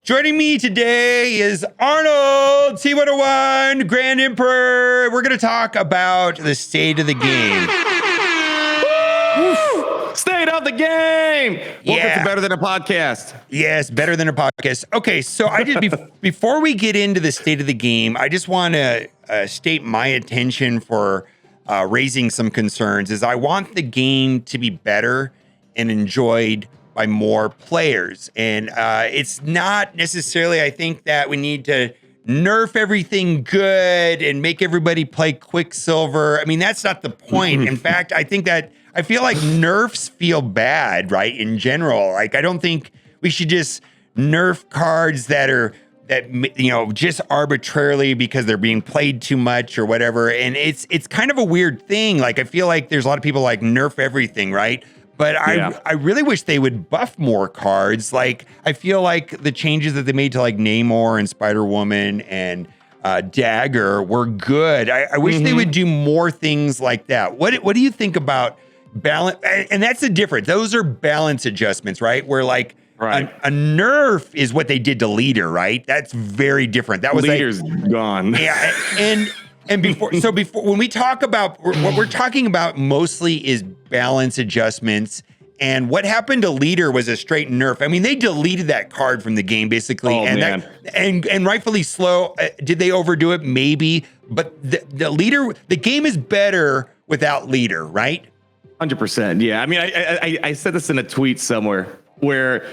Joining me today is Arnold, T101, Grand Emperor. We're going to talk about the state of the game. State of the game. Welcome to Better Than a Podcast. Yes, Better Than a Podcast. Okay, so I just before we get into the state of the game, I just want to state my intention for raising some concerns. Is I want the game to be better and enjoyed by more players, and it's not necessarily. I think that we need to nerf everything good and make everybody play Quicksilver. I mean, that's not the point. In fact, I feel like nerfs feel bad, right? In general, like I don't think we should just nerf cards that just arbitrarily because they're being played too much or whatever. And it's kind of a weird thing. Like I feel like there's a lot of people like nerf everything, right? But I really wish they would buff more cards. Like I feel like the changes that they made to like Namor and Spider-Woman and Dagger were good. I wish they would do more things like that. What do you think about balance? And that's the difference. Those are balance adjustments, right? Where like a nerf is what they did to Leader, right? That's very different. That was Leader's gone. Yeah, and before when we talk about what we're talking about mostly is balance adjustments. And what happened to Leader was a straight nerf. I mean, they deleted that card from the game basically, and rightfully slow. Did they overdo it? Maybe, but the game is better without Leader, right? 100%. Yeah. I mean, I said this in a tweet somewhere where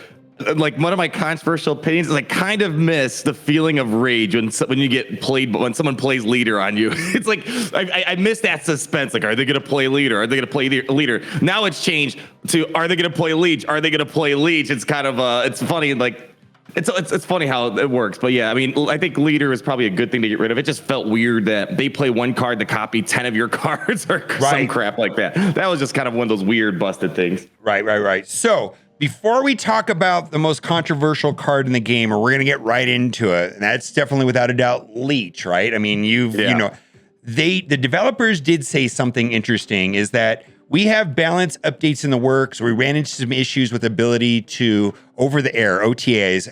like one of my controversial opinions is I kind of miss the feeling of rage when someone plays Leader on you. It's like I miss that suspense. Like, are they going to play Leader? Are they going to play Leader? Now it's changed to, are they going to play Leech? Are they going to play Leech? It's kind of it's funny. Like it's funny how it works. But yeah, I mean, I think Leader is probably a good thing to get rid of. It just felt weird that they play one card to copy 10 of your cards or some crap like that. That was just kind of one of those weird busted things. Right. So before we talk about the most controversial card in the game, or we're going to get right into it, and that's definitely without a doubt Leech, right? I mean, the developers did say something interesting is that we have balance updates in the works. We ran into some issues with ability to over the air OTAs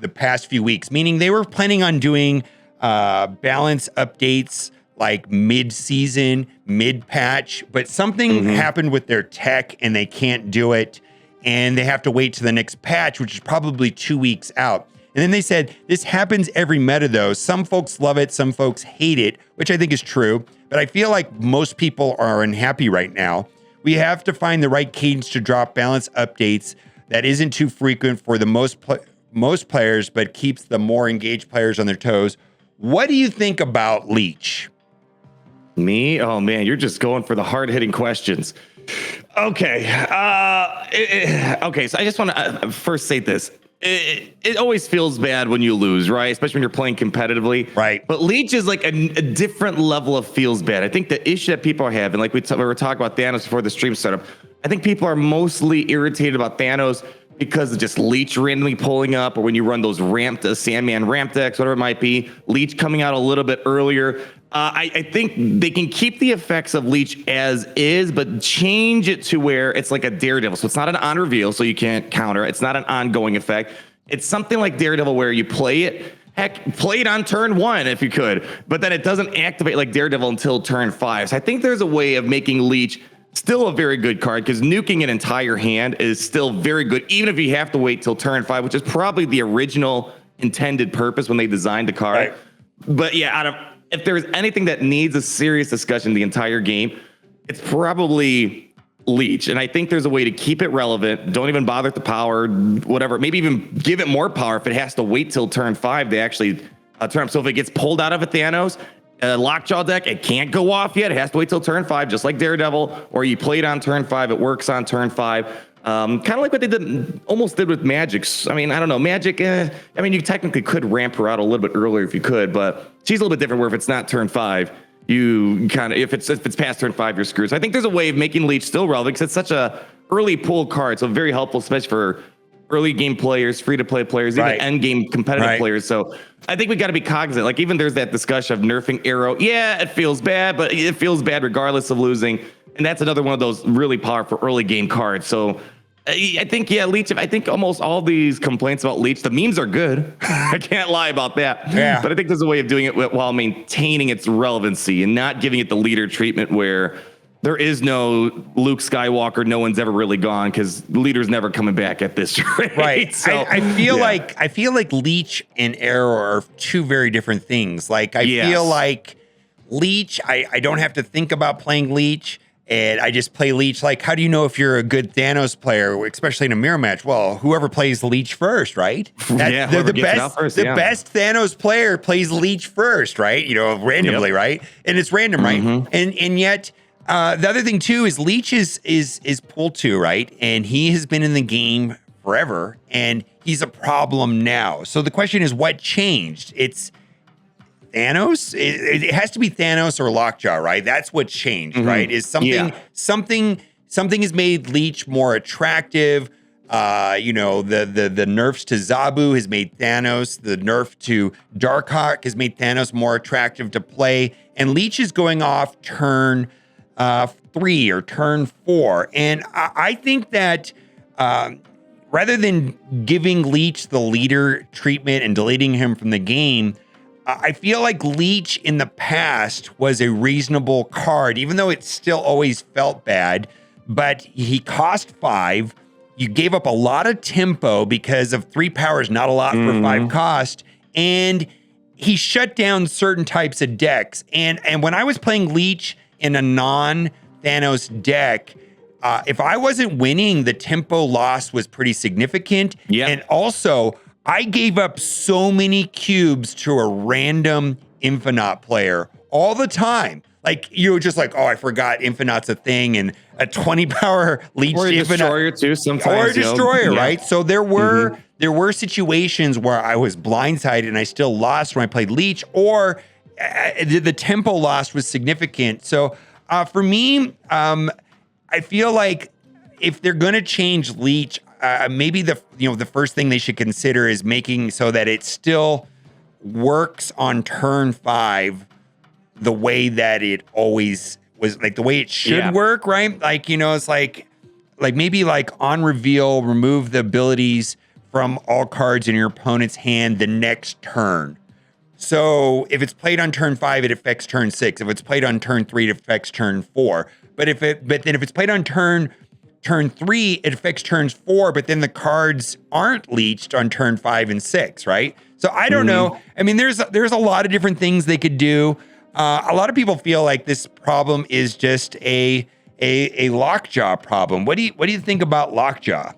the past few weeks, meaning they were planning on doing balance updates like mid-season, mid-patch, but something happened with their tech and they can't do it. And they have to wait to the next patch, which is probably 2 weeks out. And then they said, this happens every meta though. Some folks love it, some folks hate it, which I think is true. But I feel like most people are unhappy right now. We have to find the right cadence to drop balance updates that isn't too frequent for the most players, but keeps the more engaged players on their toes. What do you think about Leech? Me? Oh man, you're just going for the hard-hitting questions. Okay. So I just want to first say this. It always feels bad when you lose, right? Especially when you're playing competitively. Right. But Leech is like a different level of feels bad. I think the issue that people are having, like we were talking about Thanos before the stream startup, I think people are mostly irritated about Thanos because of just Leech randomly pulling up, or when you run those Sandman ramp decks, whatever it might be, Leech coming out a little bit earlier. I think they can keep the effects of Leech as is, but change it to where it's like a Daredevil. So it's not an on reveal, so you can't counter. It's not an ongoing effect. It's something like Daredevil where you play it. Heck, play it on turn 1 if you could, but then it doesn't activate like Daredevil until turn 5. So I think there's a way of making Leech still a very good card, because nuking an entire hand is still very good, even if you have to wait till turn 5, which is probably the original intended purpose when they designed the card. Right. But yeah, if there's anything that needs a serious discussion the entire game, it's probably Leech. And I think there's a way to keep it relevant. Don't even bother with the power, whatever. Maybe even give it more power if it has to wait till turn 5 to actually turn up. So if it gets pulled out of a Thanos lockjaw deck, it can't go off yet. It has to wait till turn 5, just like Daredevil, or you play it on turn 5. It works on turn 5. Kind of like what they almost did with Magic. I mean, I don't know. Magic, I mean, you technically could ramp her out a little bit earlier if you could, but she's a little bit different where if it's not turn 5, you kind of, if it's past turn 5, you're screwed. So I think there's a way of making Leech still relevant because it's such a early pull card. So very helpful, especially for early game players, free to play players, even end game competitive players. So I think we got to be cognizant. Like even there's that discussion of nerfing Arrow. Yeah, it feels bad, but it feels bad regardless of losing. And that's another one of those really powerful early game cards. So I think, yeah, Leech. I think almost all these complaints about Leech, the memes are good. I can't lie about that. Yeah. But I think there's a way of doing it while maintaining its relevancy and not giving it the leader treatment where there is no Luke Skywalker. No one's ever really gone because the leader's never coming back at this rate. Right. So I feel like Leech and Arrow are two very different things. Like I feel like Leech, I don't have to think about playing Leech. And I just play Leech. Like, how do you know if you're a good Thanos player, especially in a mirror match? Well, whoever plays Leech first, right? The best Thanos player plays Leech first, right? You know, randomly, right? And it's random, right? And yet, the other thing too is Leech is pool 2, right? And he has been in the game forever, and he's a problem now. So the question is, what changed? It's Thanos. It has to be Thanos or Lockjaw, right? That's what changed, right? Is something has made Leech more attractive. You know, the nerfs to Zabu has made Thanos. The nerf to Darkhawk has made Thanos more attractive to play. And Leech is going off turn 3 or turn 4. And I think that rather than giving Leech the leader treatment and deleting him from the game, I feel like Leech in the past was a reasonable card, even though it still always felt bad. But he cost 5. You gave up a lot of tempo because of 3 power is not a lot for 5 cost. And he shut down certain types of decks. And when I was playing Leech in a non-Thanos deck, if I wasn't winning, the tempo loss was pretty significant. And also, I gave up so many cubes to a random Infinite player all the time. Like, you were just like, oh, I forgot Infinite's a thing, and a 20 power Leech or a Infinite. destroyer too, sometimes. Or a destroyer, right? So there were situations where I was blindsided and I still lost when I played Leech, or the tempo loss was significant. So for me, I feel like if they're going to change Leech, maybe the first thing they should consider is making so that it still works on turn 5 the way that it always was, like the way it should work, right? Like, you know, it's like maybe like on reveal, remove the abilities from all cards in your opponent's hand the next turn. So if it's played on turn 5, it affects turn 6. If it's played on turn 3, it affects turn 4. But then if it's played on turn 3, it affects turns 4, but then the cards aren't leached on turn 5 and 6, right? So I don't know. I mean, there's a lot of different things they could do. A lot of people feel like this problem is just a Lockjaw problem. What do you think about Lockjaw?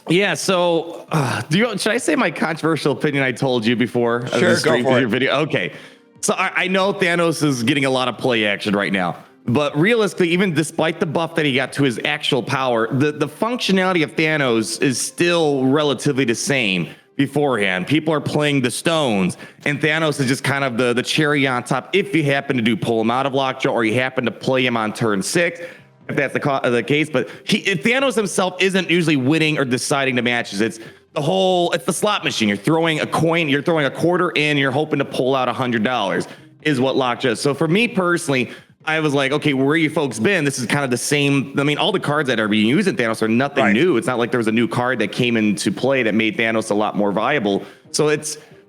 Yeah, so should I say my controversial opinion I told you before? Sure, go for it. Your video. Okay, so I know Thanos is getting a lot of play action right now. But realistically, even despite the buff that he got to his actual power, the functionality of Thanos is still relatively the same beforehand. People are playing the stones, and Thanos is just kind of the cherry on top if you happen to pull him out of Lockjaw or you happen to play him on turn 6, if that's the case. But Thanos himself isn't usually winning or deciding the matches. It's the slot machine. You're throwing a coin, you're throwing a quarter in, you're hoping to pull out $100 is what Lockjaw is. So for me personally, I was like, okay, where you folks been? This is kind of the same. I mean, all the cards that are being used in Thanos are nothing new. It's not like there was a new card that came into play that made Thanos a lot more viable. So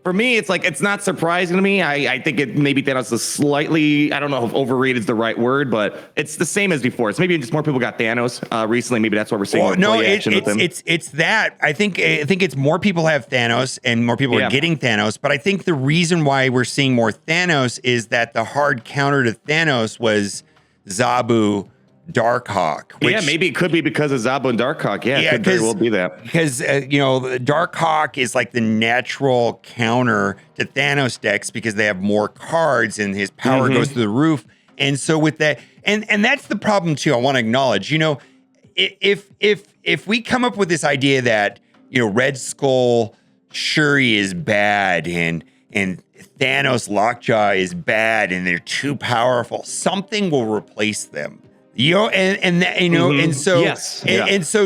for me, it's like, it's not surprising to me. I think maybe Thanos is slightly, I don't know if overrated is the right word, but it's the same as before. It's maybe just more people got Thanos recently. Maybe that's what we're seeing. It's that. I think it's more people have Thanos and more people are getting Thanos. But I think the reason why we're seeing more Thanos is that the hard counter to Thanos was Zabu, Darkhawk. Maybe it could be because of Zabu and Darkhawk. Yeah, it could very well be that. Because, Darkhawk is like the natural counter to Thanos decks because they have more cards and his power goes through the roof. And so with that, and that's the problem too, I want to acknowledge, if we come up with this idea that, Red Skull Shuri is bad and Thanos Lockjaw is bad and they're too powerful, something will replace them. And so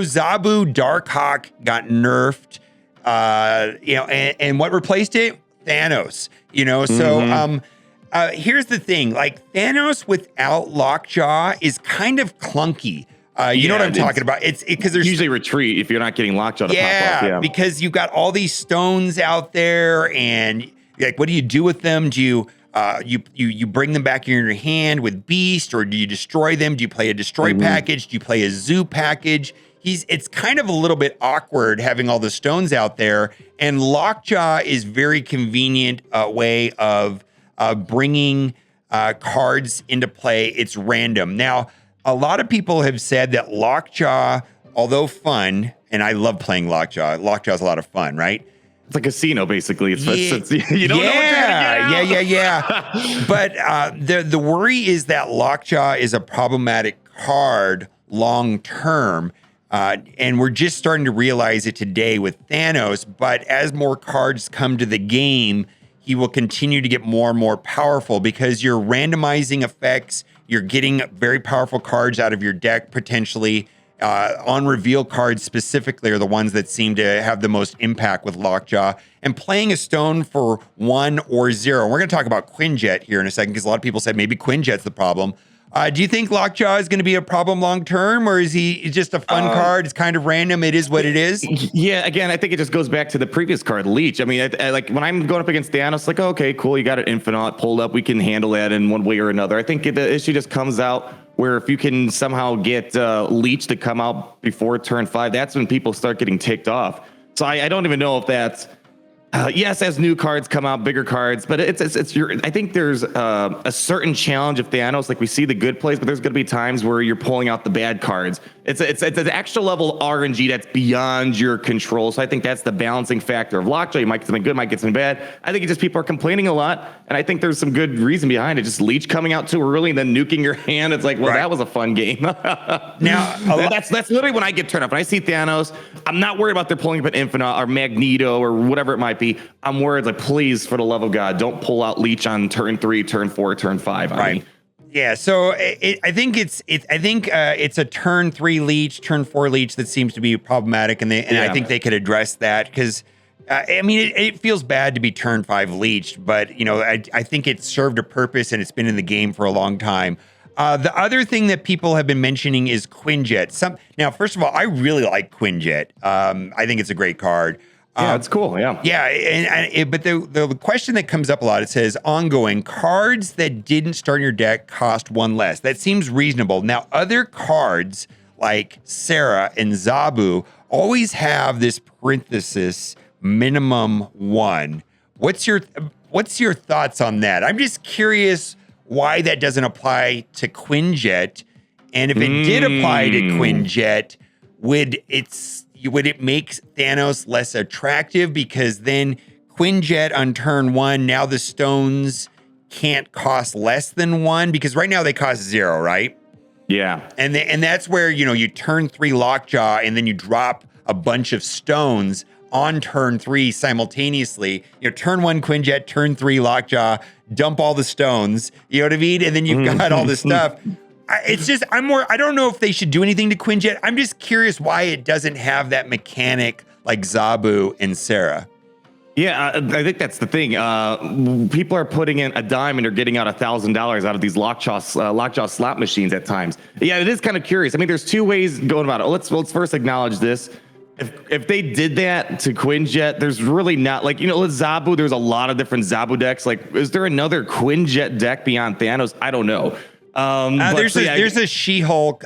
Zabu Darkhawk got nerfed, and what replaced it? Thanos, So here's the thing, like Thanos without Lockjaw is kind of clunky. You know what I'm talking about? It's because there's usually retreat if you're not getting Lockjaw to pop off. Yeah, because you've got all these stones out there, and like, what do you do with them? Do you you bring them back in your hand with Beast, or do you destroy them? Do you play a destroy package? Do you play a zoo package? It's kind of a little bit awkward having all the stones out there, and Lockjaw is very convenient way of bringing cards into play. It's random. Now, a lot of people have said that Lockjaw, although fun, and I love playing Lockjaw. Lockjaw's a lot of fun, right? It's a casino, basically. It's you don't know what you're gonna get out. But the worry is that Lockjaw is a problematic card long term. And we're just starting to realize it today with Thanos. But as more cards come to the game, he will continue to get more and more powerful because you're randomizing effects. You're getting very powerful cards out of your deck potentially. On reveal cards specifically are the ones that seem to have the most impact with Lockjaw. And playing a stone for 1 or 0. And we're going to talk about Quinjet here in a second because a lot of people said maybe Quinjet's the problem. Do you think Lockjaw is going to be a problem long term, or is he just a fun card? It's kind of random. It is what it is. Yeah, again, I think it just goes back to the previous card, Leech. I mean, I like when I'm going up against Thanos, like, oh, okay, cool, you got an Infinite pulled up. We can handle that in one way or another. I think the issue just comes out where if you can somehow get Leech to come out before turn 5, that's when people start getting ticked off. So I don't even know if that's yes, as new cards come out, bigger cards, but I think there's a certain challenge of Thanos. Like we see the good plays, but there's going to be times where you're pulling out the bad cards. It's an extra level RNG that's beyond your control. So I think that's the balancing factor of Lockjaw. You might get something good, might get something bad. I think it's just people are complaining a lot, and I think there's some good reason behind it. Just Leech coming out too early and then nuking your hand. It's like, well, that was a fun game. Now that's literally when I get turned off. When I see Thanos, I'm not worried about they're pulling up an Infinite or Magneto or whatever it might be. I'm worried, like, please, for the love of God, don't pull out Leech on turn 3, turn 4, turn 5. Right. Yeah. So I think it's a turn 3 Leech, turn 4 Leech that seems to be problematic, and I think they could address that because I mean it feels bad to be turn 5 Leeched, but you know I think it served a purpose and it's been in the game for a long time. The other thing that people have been mentioning is Quinjet. Now, first of all, I really like Quinjet. I think it's a great card. Yeah, it's cool. Yeah. Yeah. But the question that comes up a lot, it says ongoing cards that didn't start in your deck cost 1 less. That seems reasonable. Now, other cards like Sarah and Zabu always have this parenthesis minimum 1. What's your thoughts on that? I'm just curious why that doesn't apply to Quinjet. And if it did apply to Quinjet, would it make Thanos less attractive because then Quinjet on turn 1, now the stones can't cost less than 1 because right now they cost 0, right? Yeah. And that's where, you turn 3 Lockjaw and then you drop a bunch of stones on turn 3 simultaneously. Turn 1 Quinjet, turn 3 Lockjaw, dump all the stones, you know what I mean? And then you've got all this stuff. It's just, I don't know if they should do anything to Quinjet. I'm just curious why it doesn't have that mechanic like Zabu and Sarah. Yeah, I think that's the thing. People are putting in a dime and they're getting out $1,000 out of these Lockjaw slot machines at times. Yeah, it is kind of curious. I mean, there's 2 ways going about it. Let's first acknowledge this. If they did that to Quinjet, there's really not with Zabu, there's a lot of different Zabu decks. Like, is there another Quinjet deck beyond Thanos? I don't know. There's a She-Hulk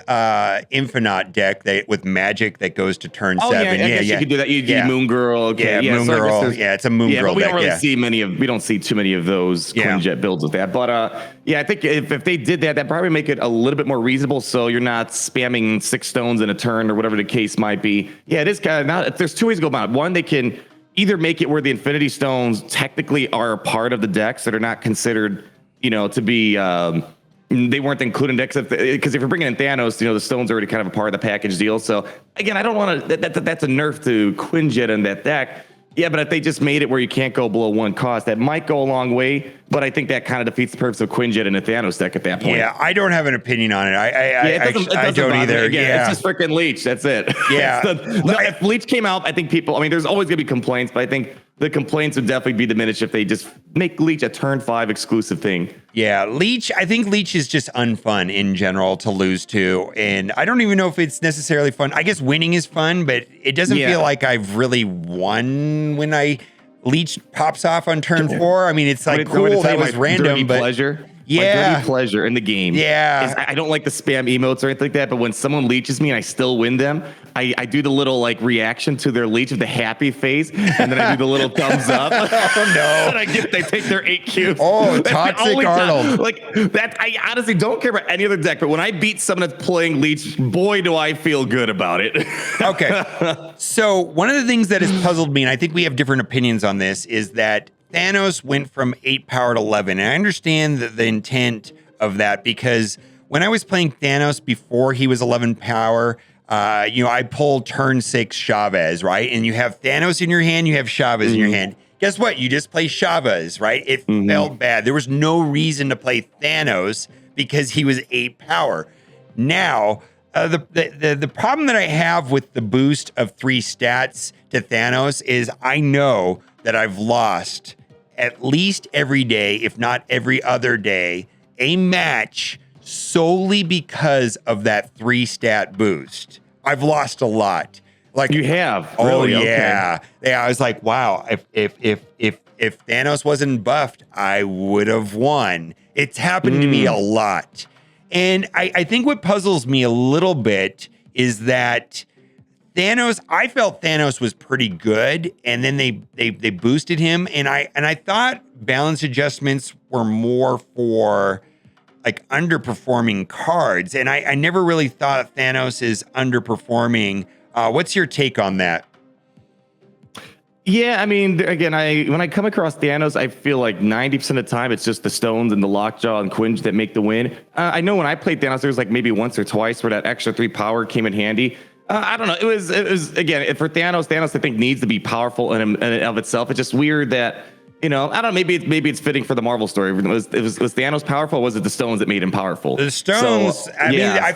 Infinite deck with magic that goes to turn 7. I guess you could do that. You do Moon Girl. Okay. Moon Girl. It's a Moon Girl but we deck. Don't really we don't see too many of those Quinjet builds with that. But I think if they did that, that'd probably make it a little bit more reasonable. So you're not spamming 6 stones in a turn or whatever the case might be. Yeah, it is kind of not. There's 2 ways to go about it. One, they can either make it where the Infinity Stones technically are a part of the decks that are not considered, to be. They weren't included in decks because if you're bringing in Thanos, the stone's already kind of a part of the package deal. So again, I don't want to. That's a nerf to Quinjet in that deck. Yeah, but if they just made it where you can't go below 1 cost, that might go a long way. But I think that kind of defeats the purpose of Quinjet in a Thanos deck at that point. Yeah, I don't have an opinion on it. I don't either. Again, it's just freaking Leech. That's it. Yeah. If Leech came out, I think people. I mean, there's always gonna be complaints, but I think the complaints would definitely be diminished if they just make Leech a turn 5 exclusive thing. Yeah, Leech, I think Leech is just unfun in general to lose to. And I don't even know if it's necessarily fun. I guess winning is fun, but it doesn't feel like I've really won when Leech pops off on turn 4. I mean, it's like cool, that was random, but pleasure. Yeah. My dirty pleasure in the game. Yeah. Is I don't like the spam emotes or anything like that, but when someone leeches me and I still win them, I do the little like reaction to their leech with the happy face, and then I do the little thumbs up. Oh no. And they take their 8 cubes. Oh, Toxic Arnold. Like that, I honestly don't care about any other deck, but when I beat someone that's playing Leech, boy, do I feel good about it. Okay. So one of the things that has puzzled me, and I think we have different opinions on this, is that Thanos went from 8 power to 11. And I understand the intent of that, because when I was playing Thanos before he was 11 power, I pulled turn 6 Chavez, right? And you have Thanos in your hand, you have Chavez in your hand. Guess what? You just play Chavez, right? It felt bad. There was no reason to play Thanos because he was 8 power. Now, the problem that I have with the boost of 3 stats to Thanos is I know that I've lost at least every day, if not every other day, a match solely because of that 3 stat boost. I've lost a lot. Like you have. Oh really? yeah. Okay. Yeah. I was like, wow, if Thanos wasn't buffed, I would have won. It's happened to me a lot. And I think what puzzles me a little bit is that I felt Thanos was pretty good, and then they boosted him, and I thought balance adjustments were more for like underperforming cards, and I never really thought Thanos is underperforming. What's your take on that? Yeah, I mean, again, when I come across Thanos, I feel like 90% of the time it's just the stones and the lockjaw and Quinge that make the win. I know when I played Thanos, there was like maybe once or twice where that extra 3 power came in handy. I don't know. It was again for Thanos I think needs to be powerful in and of itself. It's just weird that I don't know. Maybe it's fitting for the Marvel story. Was Thanos powerful? Or was it the stones that made him powerful? The stones. So, I mean, I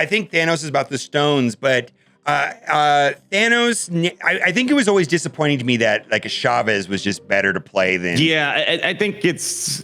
think Thanos is about the stones, but Thanos. I think it was always disappointing to me that like a Chavez was just better to play than. Yeah, I think it's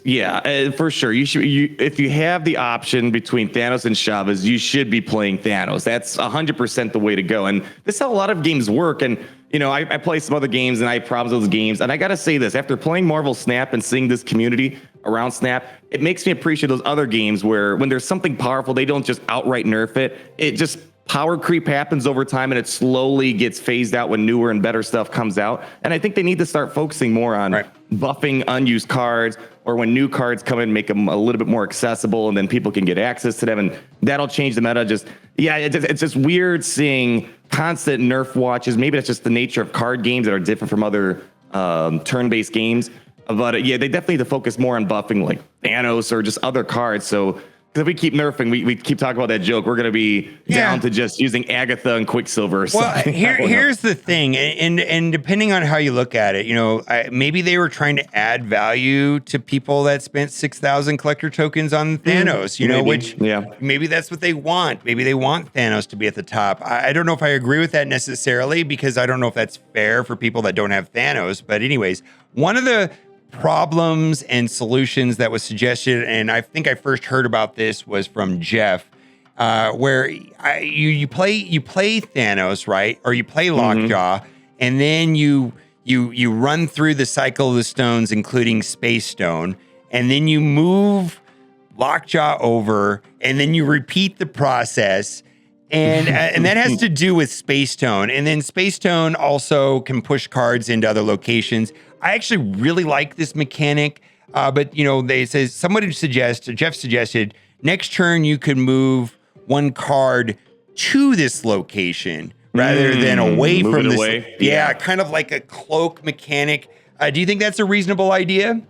for sure. If you have the option between Thanos and Chavez, you should be playing Thanos. That's 100% the way to go. And this is how a lot of games work. And I play some other games and I have problems with those games. And I gotta say this: after playing Marvel Snap and seeing this community around Snap, it makes me appreciate those other games where when there's something powerful, they don't just outright nerf it. It just power creep happens over time, and it slowly gets phased out when newer and better stuff comes out. And I think they need to start focusing more on buffing unused cards, or when new cards come in, make them a little bit more accessible, and then people can get access to them, and that'll change the meta. It's just weird seeing constant nerf watches. Maybe that's just the nature of card games that are different from other turn-based games. But they definitely need to focus more on buffing like Thanos or just other cards. So if we keep nerfing, we keep talking about that joke, we're going to be down to just using Agatha and Quicksilver or something. Well, here's the thing, and depending on how you look at it, maybe they were trying to add value to people that spent 6,000 collector tokens on Thanos, maybe that's what they want. Maybe they want Thanos to be at the top. I don't know if I agree with that necessarily, because I don't know if that's fair for people that don't have Thanos. But anyways, one of the problems and solutions that was suggested, and I think I first heard about this, was from Jeff, where you play Thanos, right, or you play Lockjaw, and then you run through the cycle of the stones, including Space Stone, and then you move Lockjaw over, and then you repeat the process. And that has to do with Space Stone. And then Space Stone also can push cards into other locations. I actually really like this mechanic, but Jeff suggested next turn you could move one card to this location rather than away from this. Yeah, kind of like a cloak mechanic. Do you think that's a reasonable idea?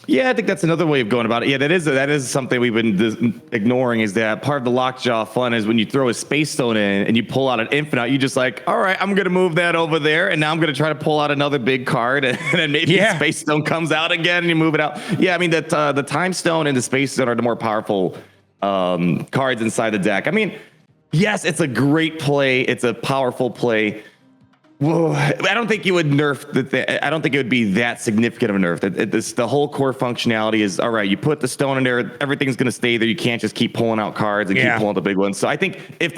Yeah, I think that's another way of going about it. Yeah, that is something we've been ignoring, is that part of the Lockjaw fun is when you throw a Space Stone in and you pull out an Infinite, you just like, all right, I'm going to move that over there, and now I'm going to try to pull out another big card, and then maybe Space Stone comes out again and you move it out. Yeah, I mean, that the Time Stone and the Space Stone are the more powerful cards inside the deck. I mean, yes, it's a great play. It's a powerful play. Whoa, I don't think you would nerf I don't think it would be that significant of a nerf. The whole core functionality is all right. You put the stone in there, everything's going to stay there. You can't just keep pulling out cards and keep pulling the big ones. So I think if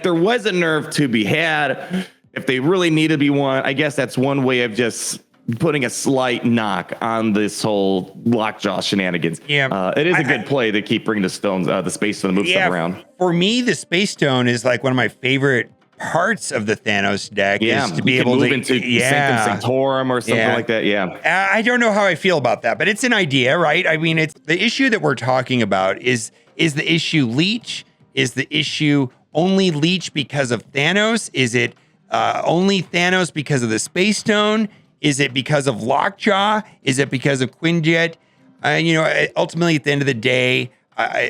there was a nerf to be had, if they really needed to be one, I guess that's one way of just putting a slight knock on this whole lockjaw shenanigans. Yeah, it is a good play to keep bringing the stones, the space stone, to move stuff around. For me, the space stone is like one of my favorite parts of the Thanos deck is to be able to move into Sanctum Sanctorum or something like that. Yeah, I don't know how I feel about that, but it's an idea, right? I mean, it's the issue that we're talking about is the issue Leech? Is the issue only Leech because of Thanos? Is it only Thanos because of the space stone? Is it because of Lockjaw? Is it because of Quinjet? Ultimately, at the end of the day,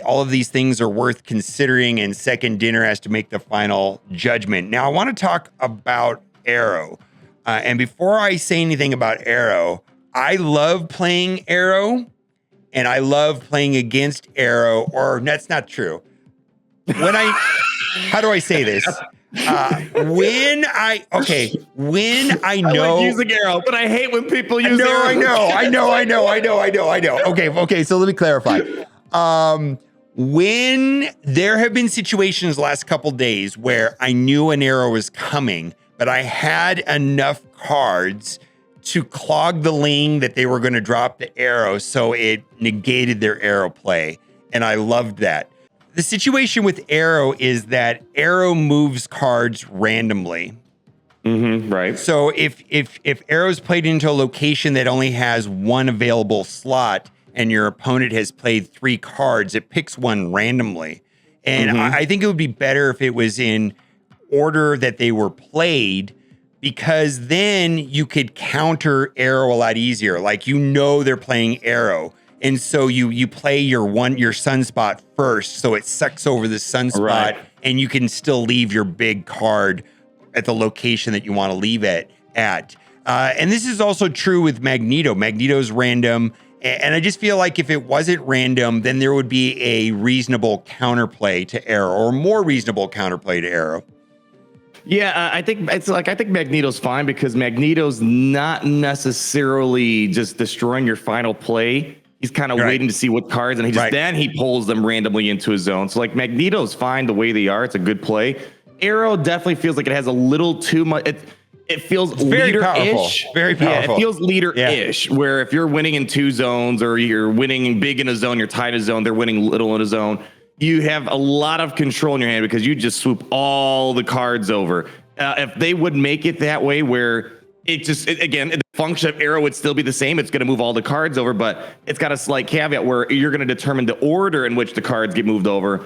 all of these things are worth considering, and second dinner has to make the final judgment. Now, I want to talk about Arrow. And before I say anything about Arrow, I love playing Arrow, and I love playing against Arrow, or that's not true. How do I say this? When I know, I like using Arrow, but I hate when people use Arrow. I know. Okay. So let me clarify. When there have been situations the last couple days where I knew an arrow was coming, but I had enough cards to clog the lane that they were going to drop the arrow, so it negated their arrow play, and I loved that. The situation with Arrow is that Arrow moves cards randomly. Right. So if Arrow's played into a location that only has one available slot and your opponent has played 3 cards, it picks one randomly. And I think it would be better if it was in order that they were played, because then you could counter Arrow a lot easier. Like, they're playing Arrow. And so you play your sunspot first, so it sucks over the sunspot, and you can still leave your big card at the location that you want to leave it at. And this is also true with Magneto. Magneto's random, and I just feel like if it wasn't random, then there would be a reasonable counterplay to Arrow, or more reasonable counterplay to Arrow. Yeah, I think Magneto's fine, because Magneto's not necessarily just destroying your final play. He's kind of waiting to see what cards, and then he pulls them randomly into his zone. So like, Magneto's fine the way they are. It's a good play. Arrow definitely feels like it has a little too much. It feels leader-ish. Very powerful. Yeah, it feels leader-ish, where if you're winning in 2 zones, or you're winning big in a zone, you're tied in a zone, they're winning little in a zone, you have a lot of control in your hand because you just swoop all the cards over. If they would make it that way, where again, the function of Arrow would still be the same. It's going to move all the cards over, but it's got a slight caveat where you're going to determine the order in which the cards get moved over.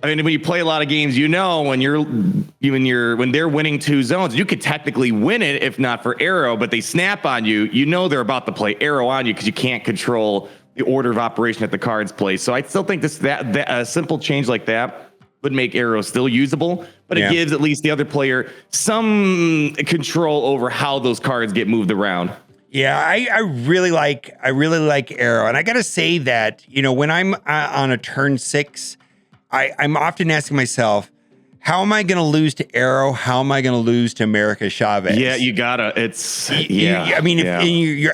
I mean, when you play a lot of games, when they're winning 2 zones, you could technically win it if not for Arrow, but they snap on you. They're about to play Arrow on you because you can't control the order of operation that the cards play. So I still think that a simple change like that would make Arrow still usable, but it gives at least the other player some control over how those cards get moved around. Yeah, I really like Arrow, and I gotta say that when I'm on a turn 6, I'm often asking myself, how am I going to lose to Arrow? How am I going to lose to America Chavez? Yeah, you gotta.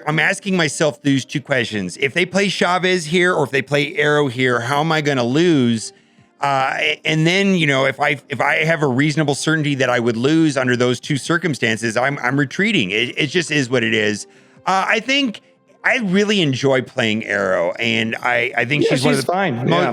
I'm asking myself these 2 questions: if they play Chavez here, or if they play Arrow here, how am I going to lose? And then, if I have a reasonable certainty that I would lose under those 2 circumstances, I'm retreating. It just is what it is. I think I really enjoy playing Arrow, and I think she's one of the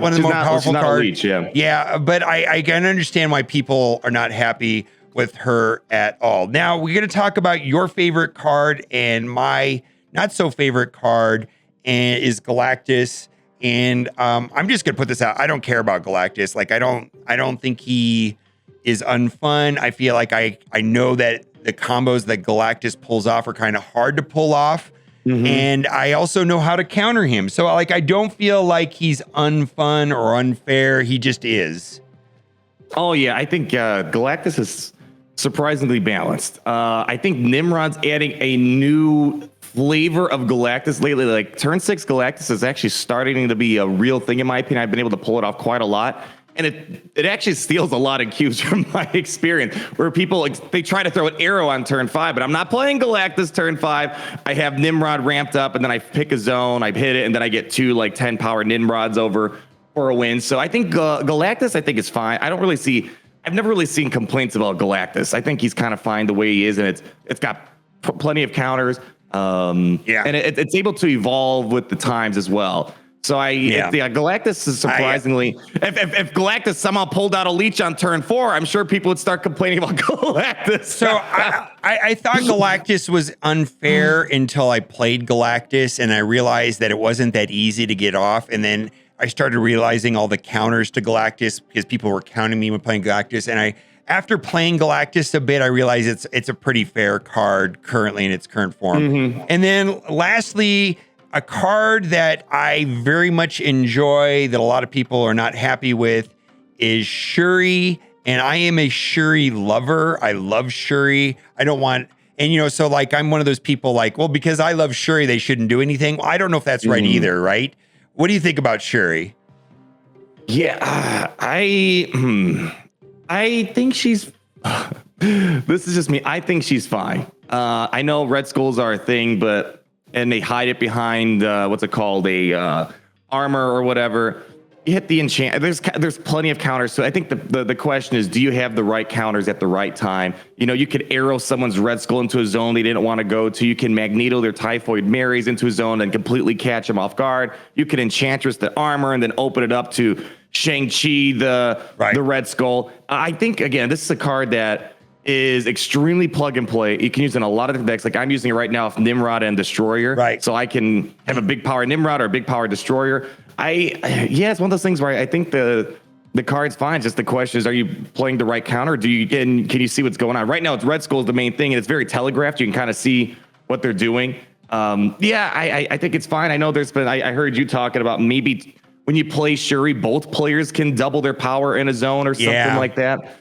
most powerful cards. Leech, but I can understand why people are not happy with her at all. Now, we're going to talk about your favorite card, and my not so favorite card is Galactus. And I'm just gonna put this out. I don't care about Galactus. Like, I don't think he is unfun. I feel like I know that the combos that Galactus pulls off are kind of hard to pull off. And I also know how to counter him. So like, I don't feel like he's unfun or unfair. He just is. Oh yeah, I think Galactus is surprisingly balanced. I think Nimrod's adding a new flavor of Galactus lately. Like, turn 6 Galactus is actually starting to be a real thing, in my opinion. I've been able to pull it off quite a lot. And it actually steals a lot of cues from my experience, where people, like, they try to throw an arrow on turn 5, but I'm not playing Galactus turn 5. I have Nimrod ramped up, and then I pick a zone, I hit it, and then I get 2 like 10 power Nimrods over for a win. So I think Galactus, I think, is fine. I've never really seen complaints about Galactus. I think he's kind of fine the way he is, and it's got plenty of counters. And it's able to evolve with the times as well. So Galactus is surprisingly. If Galactus somehow pulled out a Leech on turn 4, I'm sure people would start complaining about Galactus. So I thought Galactus was unfair until I played Galactus, and I realized that it wasn't that easy to get off. And then I started realizing all the counters to Galactus because people were counting me when playing Galactus. And after playing Galactus a bit, I realized it's a pretty fair card currently in its current form. Mm-hmm. And then lastly, a card that I very much enjoy that a lot of people are not happy with is Shuri. And I am a Shuri lover. I love Shuri. So like, I'm one of those people like, well, because I love Shuri, they shouldn't do anything. Well, I don't know if that's right either, right? What do you think about Shuri? Yeah, I think she's, this is just me. I think she's fine. I know Red Skulls are a thing, and they hide it behind, what's it called? Armor or whatever. You hit the enchant. There's plenty of counters. So I think the question is, do you have the right counters at the right time? You could arrow someone's Red Skull into a zone they didn't want to go to. You can Magneto their Typhoid Marys into a zone and completely catch them off guard. You could Enchantress the armor and then open it up to Shang-Chi, the Red Skull. I think, again, this is a card that is extremely plug and play. You can use it in a lot of different decks. Like I'm using it right now with Nimrod and Destroyer. Right. So I can have a big power Nimrod or a big power Destroyer. It's one of those things where I think the card's fine. Just the question is, are you playing the right counter? Can you see what's going on? Right now, it's Red Skull is the main thing, and it's very telegraphed. You can kind of see what they're doing. I think it's fine. I know I heard you talking about maybe when you play Shuri, both players can double their power in a zone or something like that.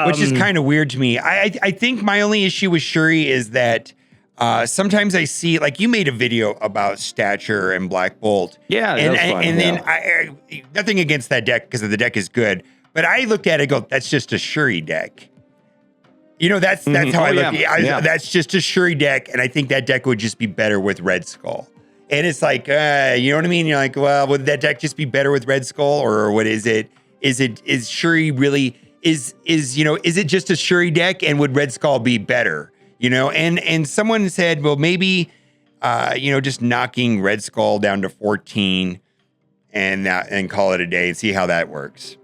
Which is kind of weird to me. I think my only issue with Shuri is that sometimes I see, like, you made a video about Stature and Black Bolt. Yeah, then nothing against that deck because the deck is good, but I looked at it and go, that's just a Shuri deck. That's how I look at it. That's just a Shuri deck, and I think that deck would just be better with Red Skull. And it's like, you know what I mean? You're like, well, would that deck just be better with Red Skull, or what is it? Is Shuri really... Is it just a Shuri deck, and would Red Skull be better? And someone said, well, maybe, just knocking Red Skull down to 14 and call it a day and see how that works.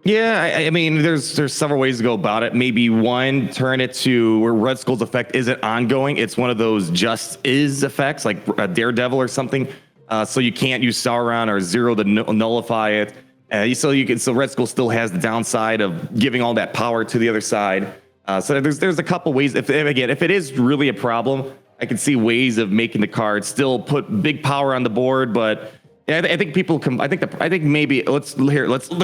Yeah, I mean, there's several ways to go about it. Maybe one, turn it to where Red Skull's effect isn't ongoing. It's one of those just is effects, like a Daredevil or something. So you can't use Sauron or Zero to nullify it. So Red Skull still has the downside of giving all that power to the other side. So there's a couple ways. If it is really a problem, I can see ways of making the card still put big power on the board. But I think people can. The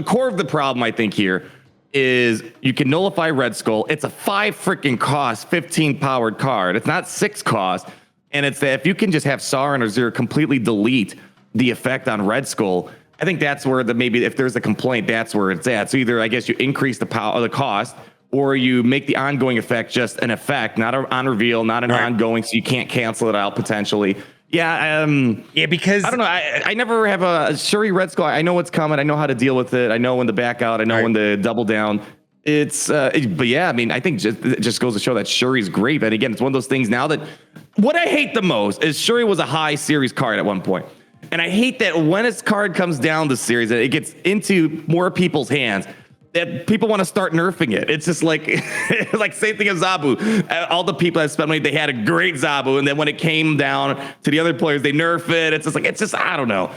core of the problem I think here is you can nullify Red Skull. It's a 5 freaking cost, 15 powered card. It's not 6 cost, and it's that if you can just have Sauron or Zero completely delete the effect on Red Skull. I think that's where maybe if there's a complaint, that's where it's at. So either I guess you increase the power, the cost, or you make the ongoing effect just an effect, not on reveal, not an ongoing, so you can't cancel it out potentially. Because I don't know. I never have a Shuri Red Skull. I know what's coming. I know how to deal with it. I know when to back out. I know when to double down. I think it just goes to show that Shuri's great. But again, it's one of those things now that what I hate the most is Shuri was a high series card at one point. And I hate that when its card comes down the series, it gets into more people's hands, that people want to start nerfing it. It's just like, like same thing as Zabu. All the people that spent money, they had a great Zabu. And then when it came down to the other players, they nerf it. It's just, I don't know.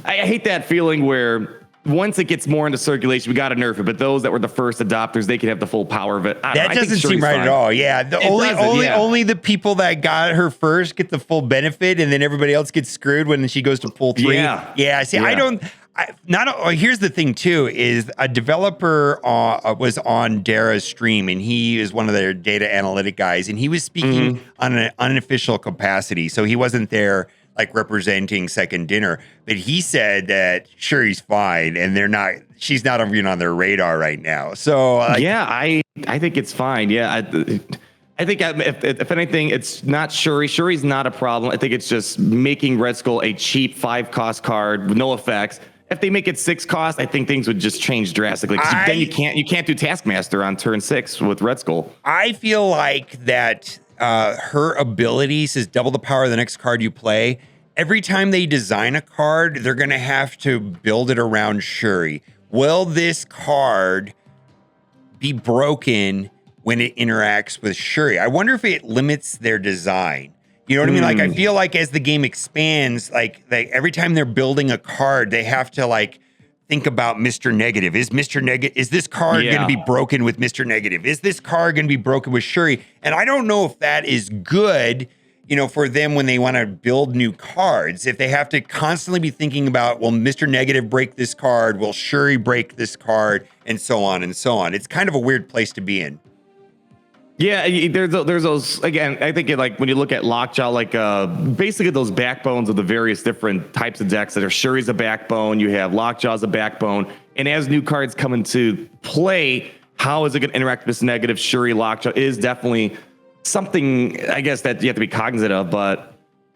I hate that feeling where once it gets more into circulation, we got to nerf it. But those that were the first adopters, they can have the full power of it. That doesn't seem right at all. Yeah. Only the people that got her first get the full benefit, and then everybody else gets screwed when she goes to pull 3. Yeah. See, here's the thing too, is a developer was on Dara's stream, and he is one of their data analytic guys, and he was speaking on an unofficial capacity. So he wasn't there like representing Second Dinner, but he said that Shuri's fine, and she's not even on their radar right now. So yeah, I think it's fine. Yeah, I think if anything, it's not Shuri. Shuri's not a problem. I think it's just making Red Skull a cheap 5-cost card with no effects. If they make it 6 cost, I think things would just change drastically. Then you can't do Taskmaster on turn 6 with Red Skull. I feel like that her abilities is double the power of the next card you play. Every time they design a card, they're going to have to build it around Shuri. Will this card be broken when it interacts with Shuri? I wonder if it limits their design. You know what I mean? Like, I feel like as the game expands, like every time they're building a card, they have to like think about Mr. Negative. Is this card going to be broken with Mr. Negative? Is this card going to be broken with Shuri? And I don't know if that is good, you know, for them when they want to build new cards. If they have to constantly be thinking about, will Mr. Negative break this card? Will Shuri break this card? And so on and so on. It's kind of a weird place to be in. Yeah, there's those, again, I think like when you look at Lockjaw, like basically those backbones of the various different types of decks that are Shuri's a backbone, you have Lockjaw's a backbone, and as new cards come into play, how is it going to interact with this negative? Shuri, Lockjaw is definitely something, I guess, that you have to be cognizant of, but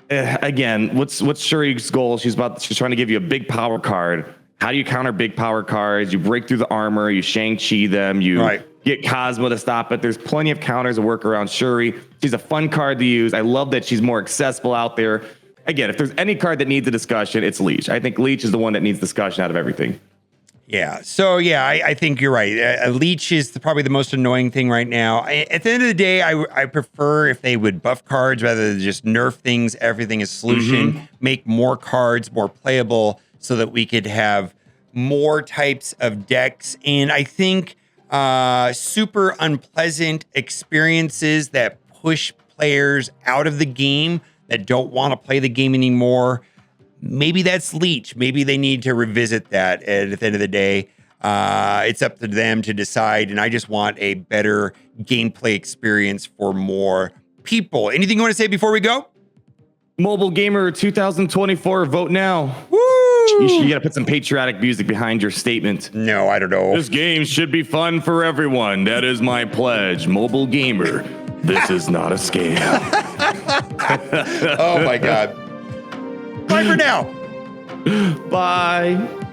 again, what's Shuri's goal? She's trying to give you a big power card. How do you counter big power cards? You break through the armor, you Shang-Chi them, you get Cosmo to stop it. There's plenty of counters to work around Shuri. She's a fun card to use. I love that she's more accessible out there. Again, if there's any card that needs a discussion, it's Leech. I think Leech is the one that needs discussion out of everything. Yeah. So, yeah, I think you're right. Leech is probably the most annoying thing right now. At the end of the day, I prefer if they would buff cards rather than just nerf things. Everything is solution. Make more cards more playable so that we could have more types of decks. And I think super unpleasant experiences that push players out of the game that don't want to play the game anymore. Maybe that's Leech. Maybe they need to revisit that. And at the end of the day, it's up to them to decide. And I just want a better gameplay experience for more people. Anything you want to say before we go? Mobile Gamer 2024, vote now. Woo! You got to put some patriotic music behind your statement. No, I don't know. This game should be fun for everyone. That is my pledge. Mobile Gamer. This is not a scam. Oh, my God. Bye for now. Bye.